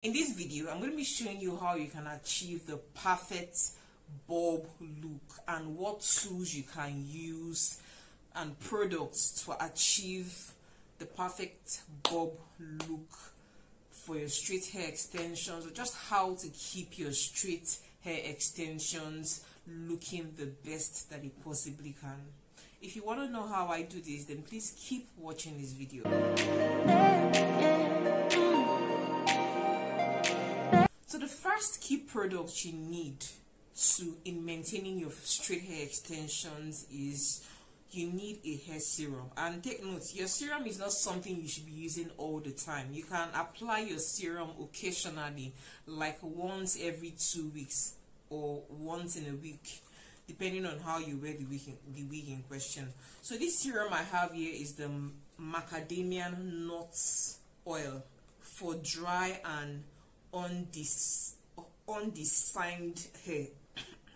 In this video, I'm going to be showing you how you can achieve the perfect bob look and what tools you can use and products to achieve the perfect bob look for your straight hair extensions, or just how to keep your straight hair extensions looking the best that it possibly can. If you want to know how I do this, then please keep watching this video. So the first key product you need in maintaining your straight hair extensions is you need a hair serum. And take note, your serum is not something you should be using all the time. You can apply your serum occasionally, like once every 2 weeks or once in a week, depending on how you wear the wig in question. So this serum I have here is the macadamia nuts oil for dry and undesigned hair.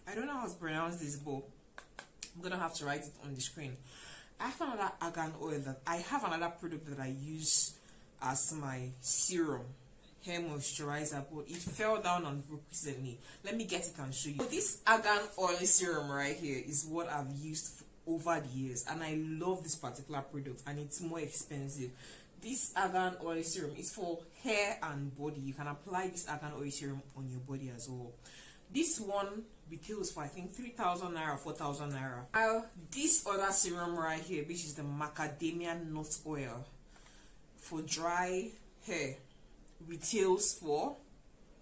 I don't know how to pronounce this, but I'm gonna have to write it on the screen. I have another argan oil another product that I use as my serum, hair moisturizer, but it fell down and broke recently. Let me get it and show you. So this argan oil serum right here is what I've used over the years, and I love this particular product, and it's more expensive. This argan oil serum is for hair and body. You can apply this argan oil serum on your body as well. This one retails for I think 3,000 naira, 4,000 naira. This other serum right here, which is the macadamia nut oil for dry hair, retails for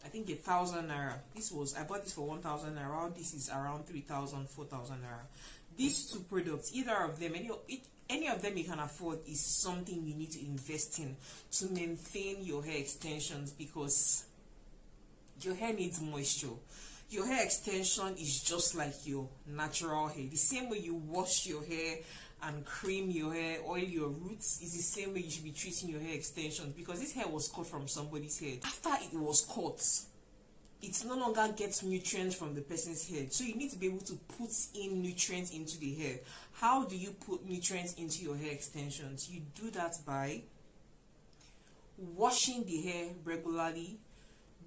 I think 1,000 naira. I bought this for 1,000 naira. This is around 3,000, 4,000 naira. These two products, either of them, any of them you can afford, is something you need to invest in to maintain your hair extensions, because your hair needs moisture. Your hair extension is just like your natural hair. The same way you wash your hair and cream your hair, oil your roots, is the same way you should be treating your hair extensions, because this hair was cut from somebody's head. After it was cut, it no longer gets nutrients from the person's head, so you need to be able to put in nutrients into the hair. How do you put nutrients into your hair extensions? You do that by washing the hair regularly,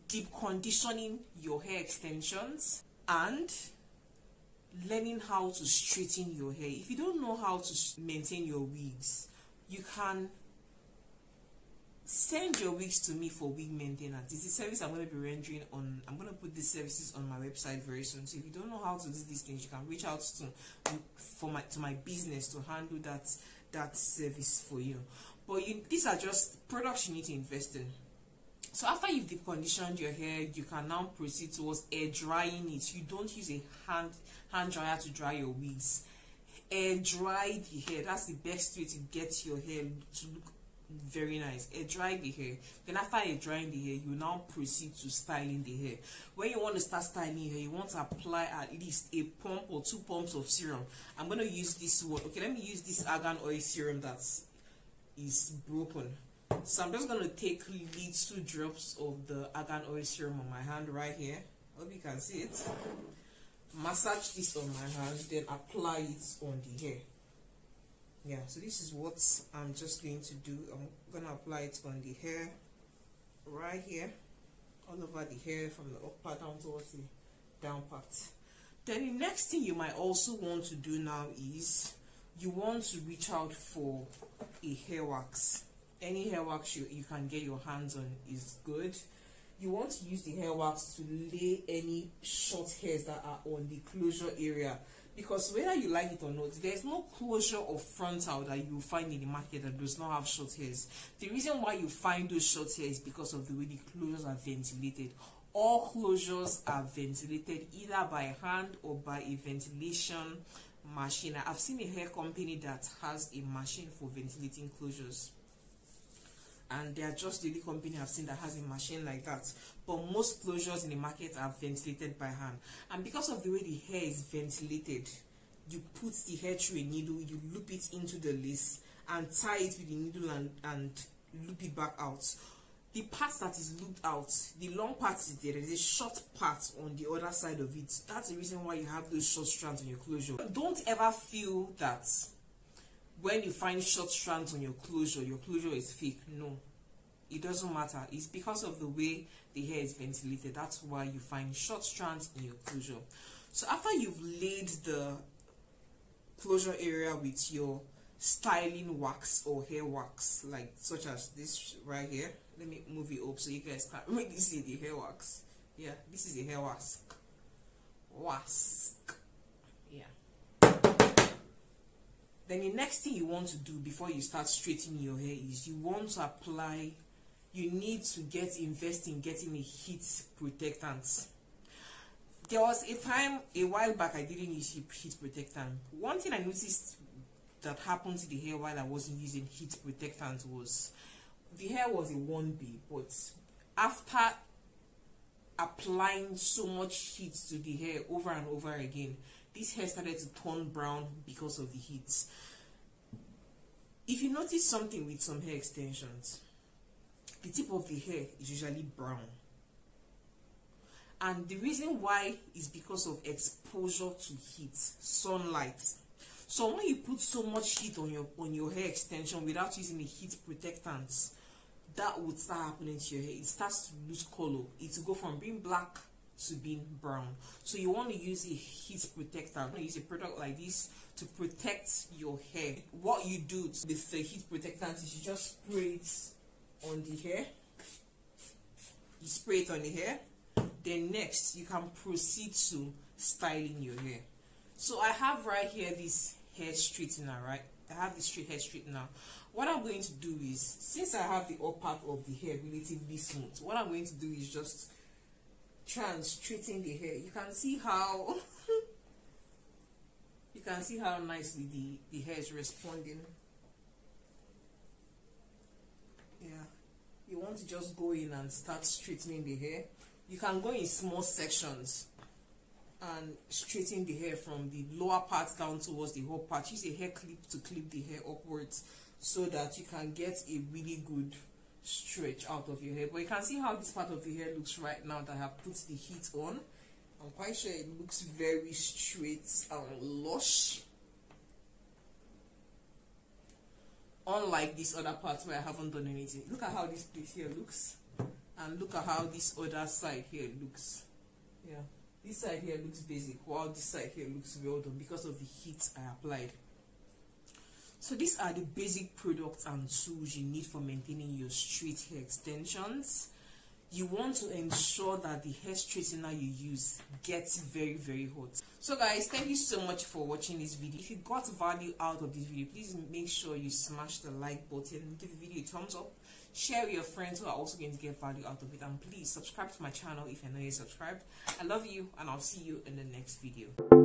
deep conditioning your hair extensions, and learning how to straighten your hair. If you don't know how to maintain your wigs, you can send your wigs to me for wig maintenance. This is a service I'm going to be rendering on. I'm going to put these services on my website very soon. So if you don't know how to do these things, you can reach out to my business to handle that service for you. But these are just products you need to invest in. So after you've deep conditioned your hair, you can now proceed towards air drying it. You don't use a hand dryer to dry your wigs. Air dry the hair. That's the best way to get your hair to look very nice. Air dry the hair. Then after air drying the hair, you now proceed to styling the hair. When you want to start styling your hair, you want to apply at least a pump or 2 pumps of serum. I'm going to use this one. Okay, let me use this argan oil serum that is broken. So I'm just going to take little drops of the argan oil serum on my hand right here. Hope you can see it. Massage this on my hand, then apply it on the hair. Yeah, so this is what I'm just going to do. I'm going to apply it on the hair right here, all over the hair from the up part down towards the down part. Then the next thing you might also want to do now is you want to reach out for a hair wax. Any hair wax you can get your hands on is good. You want to use the hair wax to lay any short hairs that are on the closure area, because whether you like it or not, there's no closure of frontal that you find in the market that does not have short hairs. The reason why you find those short hairs is because of the way the closures are ventilated. All closures are ventilated either by hand or by a ventilation machine. I've seen a hair company that has a machine for ventilating closures, and they are just the only company I've seen that has a machine like that. But most closures in the market are ventilated by hand, and because of the way the hair is ventilated, you put the hair through a needle, you loop it into the lace and tie it with the needle and loop it back out. The part that is looped out, the long part is there. There's a short part on the other side of it. That's the reason why you have those short strands on your closure. Don't ever feel that when you find short strands on your closure is fake. No, it doesn't matter. It's because of the way the hair is ventilated. That's why you find short strands in your closure. So after you've laid the closure area with your styling wax or hair wax, like such as this right here, let me move it up so you guys can really see the hair wax. Yeah, this is the hair wax. Yeah. Then the next thing you want to do before you start straightening your hair is you want to apply, you need to invest in getting a heat protectant. There was a time a while back I didn't use heat protectant. One thing I noticed that happened to the hair while I wasn't using heat protectant was the hair was a 1B, but after applying so much heat to the hair over and over again, this hair started to turn brown because of the heat. If you notice something with some hair extensions, the tip of the hair is usually brown. And the reason why is because of exposure to heat, sunlight. So when you put so much heat on your hair extension without using a heat protectant, that would start happening to your hair. It starts to lose color. It will go from being black to being brown. So you want to use a heat protector. You want to use a product like this to protect your hair. What you do with the heat protectant is you just spray it on the hair. You spray it on the hair. Then next you can proceed to styling your hair. So I have right here this hair straightener, right? I have this straight hair straightener. What I'm going to do is, since I have the upper part of the hair relatively smooth, what I'm going to do is just try and straighten the hair. You can see how you can see how nicely the hair is responding. Yeah, you want to just go in and start straightening the hair. You can go in small sections and straighten the hair from the lower part down towards the whole part. Use a hair clip to clip the hair upwards so that you can get a really good stretch out of your hair. But you can see how this part of the hair looks right now that I have put the heat on. I'm quite sure it looks very straight and lush, unlike this other part where I haven't done anything. Look at how this place here looks, and look at how this other side here looks. Yeah, this side here looks basic, while this side here looks well done because of the heat I applied. So these are the basic products and tools you need for maintaining your straight hair extensions. You want to ensure that the hair straightener you use gets very, very hot. So guys, thank you so much for watching this video. If you got value out of this video, please make sure you smash the like button, give the video a thumbs up, share with your friends who are also going to get value out of it, and please subscribe to my channel if you're not yet subscribed. I love you, and I'll see you in the next video.